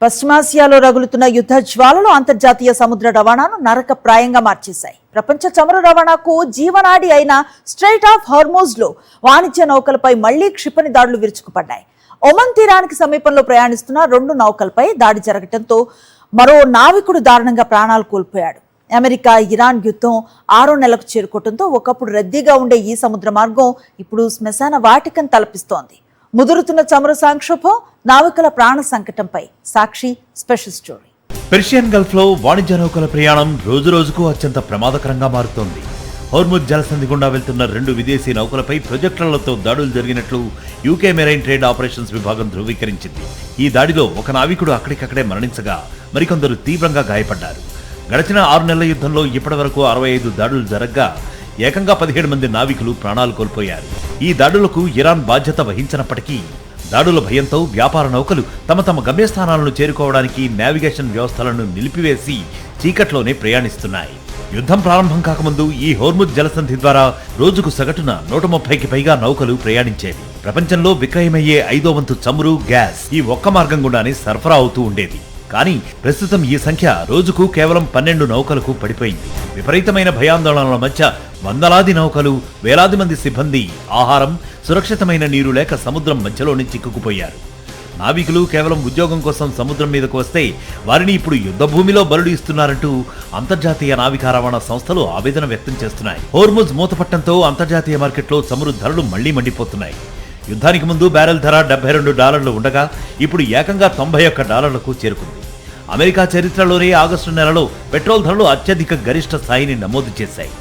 పశ్చిమాసియాలో రగులుతున్న యుద్ధ జ్వాలలు అంతర్జాతీయ సముద్ర రవాణాను నరకప్రాయంగా మార్చేశాయి. ప్రపంచ చమురు రవాణాకు జీవనాడి అయిన స్ట్రెయిట్ ఆఫ్ హార్మోజ్ లో వాణిజ్య నౌకలపై మళ్లీ క్షిపణి దాడులు విరుచుకుపడ్డాయి. ఒమన్ తీరానికి సమీపంలో ప్రయాణిస్తున్న 2 నౌకలపై దాడి జరగడంతో మరో నావికుడు దారుణంగా ప్రాణాలు కోల్పోయాడు. అమెరికా ఇరాన్ యుద్ధం 6వ నెలకు చేరుకోవడంతో ఒకప్పుడు రద్దీగా ఉండే ఈ సముద్ర మార్గం ఇప్పుడు శ్మశాన వాటికను తలపిస్తోంది. ముదురుతున్న చమురు సంక్షోభం, నావికుల ప్రాణ సంకటంపై సాక్షి స్పెషల్ స్టోరీ. పెర్షియన్ గల్ఫ్ లో వాణిజ్య నౌకల ప్రయాణం రోజు రోజుకు అత్యంత ప్రమాదకరంగా మారుతోంది. హోర్ముజ్ జలసంధి గుండా వెళ్తున్న 2 విదేశీ నౌకలపై ప్రొజెక్టర్లతో దాడులు జరిగినట్లు యూకే మెరైన్ ట్రేడ్ ఆపరేషన్స్ విభాగం ధృవీకరించింది. ఈ దాడిలో ఒక నావికుడు అక్కడికక్కడే మరణించగా మరికొందరు తీవ్రంగా గాయపడ్డారు. గడిచిన 6 నెలల యుద్ధంలో ఇప్పటి వరకు 65 దాడులు జరగ్గా ఏకంగా 17 మంది నావికులు ప్రాణాలు కోల్పోయారు. ఈ దాడులకు ఇరాన్ బాధ్యత వహించినప్పటికీ దాడుల భయంతో వ్యాపార నౌకలు తమ గమ్యస్థానాలను చేరుకోవడానికి నావిగేషన్ వ్యవస్థలను నిలిపివేసి చీకట్లోనే ప్రయాణిస్తున్నాయి. యుద్ధం ప్రారంభం కాకముందు ఈ హోర్ముజ్ జలసంధి ద్వారా రోజుకు సగటున 130కి పైగా నౌకలు ప్రయాణించేవి. ప్రపంచంలో విక్రయమయ్యే 5వ వంతు చమురు, గ్యాస్ ఈ ఒక్క మార్గం గుండానే సరఫరా అవుతూ ఉండేది. కానీ ప్రస్తుతం ఈ సంఖ్య రోజుకు కేవలం 12 నౌకలకు పడిపోయింది. విపరీతమైన భయాందోళనల మధ్య వందలాది నౌకలు, వేలాది మంది సిబ్బంది ఆహారం, సురక్షితమైన నీరు లేక సముద్రం మధ్యలోనే చిక్కుకుపోయారు. నావికులు కేవలం ఉద్యోగం కోసం సముద్రం మీదకు వస్తే వారిని ఇప్పుడు యుద్ధ భూమిలో బలుడు ఇస్తున్నారంటూ అంతర్జాతీయ నావికా రవాణా సంస్థలు ఆవేదన వ్యక్తం చేస్తున్నాయి. హోర్ముజ్ మూతపట్టంతో అంతర్జాతీయ మార్కెట్లో చమురు ధరలు మళ్లీ మండిపోతున్నాయి. యుద్ధానికి ముందు బ్యారెల్ ధర $72 ఉండగా ఇప్పుడు ఏకంగా $91కు చేరుకుంది. అమెరికా చరిత్రలోనే ఆగస్టు నెలలో పెట్రోల్ ధరలు అత్యధిక గరిష్ట స్థాయిని నమోదు చేశాయి.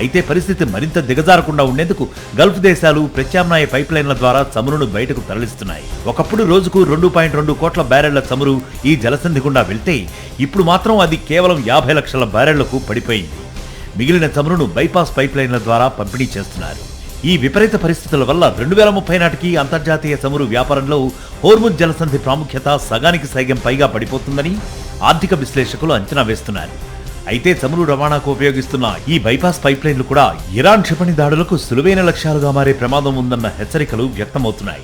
అయితే పరిస్థితి మరింత దిగజారకుండా ఉండేందుకు గల్ఫ్ దేశాలు ప్రత్యామ్నాయ పైప్లైన్ల ద్వారా చమురును బయటకు తరలిస్తున్నాయి. ఒకప్పుడు రోజుకు 2.2 కోట్ల బ్యారెళ్ల చమురు ఈ జలసంధి గుండా వెళ్తే ఇప్పుడు మాత్రం అది కేవలం 50 లక్షల బ్యారెళ్లకు పడిపోయింది. మిగిలిన చమురును బైపాస్ పైప్లైన్ల ద్వారా పంపిణీ చేస్తున్నారు. ఈ విపరీత పరిస్థితుల వల్ల 2030 నాటికి అంతర్జాతీయ చమురు వ్యాపారంలో హోర్ముజ్ జలసంధి ప్రాముఖ్యత సగానికి సైతం పైగా పడిపోతుందని ఆర్థిక విశ్లేషకులు అంచనా వేస్తున్నారు. అయితే చమురు రవాణాకు ఉపయోగిస్తున్న ఈ బైపాస్ పైప్లైన్లు కూడా ఇరాన్ క్షిపణి దాడులకు సులువైన లక్ష్యాలుగా మారే ప్రమాదం ఉందన్న హెచ్చరికలు వ్యక్తమవుతున్నాయి.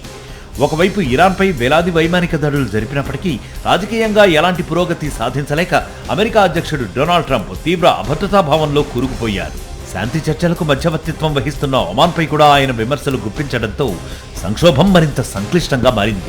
ఒకవైపు ఇరాన్పై వేలాది వైమానిక దాడులు జరిపినప్పటికీ రాజకీయంగా ఎలాంటి పురోగతి సాధించలేక అమెరికా అధ్యక్షుడు డొనాల్డ్ ట్రంప్ తీవ్ర అభద్రతాభావంలో కూరుకుపోయారు. శాంతి చర్చలకు మధ్యవర్తిత్వం వహిస్తున్న ఒమాన్పై కూడా ఆయన విమర్శలు గుప్పించడంతో సంక్షోభం మరింత సంక్లిష్టంగా మారింది.